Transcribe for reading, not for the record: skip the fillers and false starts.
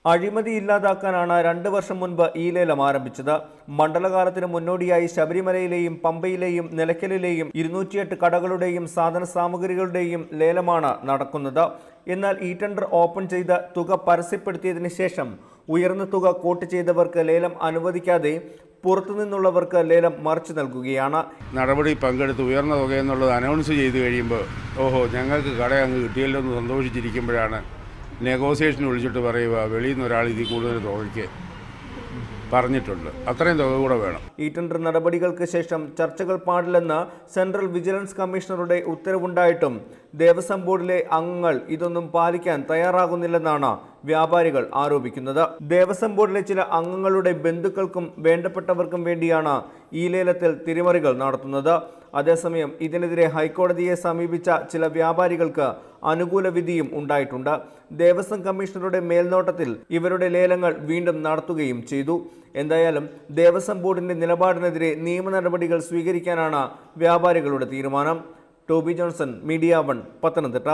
അഴിമതി ഇല്ലാതാക്കാനാണ് 2 വർഷം മുൻപ് ഈ ലേലം ആരംഭിച്ചത്. മണ്ഡലകാലത്തിന് മുന്നോടിയായി ശബരിമലയിലെയും പമ്പയിലെയും നിലയ്ക്കലിലെയും 208 കടകളുടെയും സാധന സാമഗ്രികളുടെയും ലേലമാണ് നടക്കുന്നത്. എന്നാൽ ഈ ടെൻഡർ ഓപ്പൺ ചെയ്ത് തുക പരസ്യപ്പെടുത്തിയതിനു ശേഷം ഉയർന്ന തുക കോട്ട് ചെയ്തവർക്ക് ലേലം അനുവദിക്കാതെ പുറത്തുനിന്നുള്ളവർക്ക് ലേലം മറിച്ചു നൽകുകയാണ്. നടപടി പങ്കെടുത്ത് ഉയർന്ന തുക എന്നുള്ളത് അനൗൺസ് ചെയ്ത് കഴിയുമ്പോൾ ഞങ്ങൾക്ക് കട അങ്ങ് കിട്ടിയല്ലോ എന്ന് സന്തോഷിച്ചിരിക്കുമ്പോഴാണ് നെഗോസിയേഷൻ വിളിച്ചിട്ട് പറയുക വെളിയിൽ നിന്ന് ഒരാൾ ഇതിൽ കൂടുതൽ തുകയ്ക്ക് പറഞ്ഞിട്ടുണ്ട്, അത്രയും തുക കൂടെ വേണം. ഈ ടെൻഡർ നടപടികൾക്ക് ശേഷം ചർച്ചകൾ പാടില്ലെന്ന് സെൻട്രൽ വിജിലൻസ് കമ്മീഷണറുടെ ഉത്തരവുണ്ടായിട്ടും ദേവസ്വം ബോർഡിലെ അംഗങ്ങൾ ഇതൊന്നും പാലിക്കാൻ തയ്യാറാകുന്നില്ലെന്നാണ് വ്യാപാരികൾ ആരോപിക്കുന്നത്. ദേവസ്വം ബോർഡിലെ ചില അംഗങ്ങളുടെ ബന്ധുക്കൾക്കും വേണ്ടപ്പെട്ടവർക്കും വേണ്ടിയാണ് ഈ ലേലത്തിൽ തിരിമറികൾ നടത്തുന്നത്. അതേസമയം ഇതിനെതിരെ ഹൈക്കോടതിയെ സമീപിച്ച ചില വ്യാപാരികൾക്ക് അനുകൂല വിധിയും ഉണ്ടായിട്ടുണ്ട്. ദേവസ്വം കമ്മീഷണറുടെ മേൽനോട്ടത്തിൽ ഇവരുടെ ലേലങ്ങൾ വീണ്ടും നടത്തുകയും ചെയ്തു. എന്തായാലും ദേവസ്വം ബോർഡിന്റെ നിലപാടിനെതിരെ നിയമ നടപടികൾ സ്വീകരിക്കാനാണ് വ്യാപാരികളുടെ തീരുമാനം. ടോബി ജോൺസൺ, മീഡിയ 1, പത്തനംതിട്ട.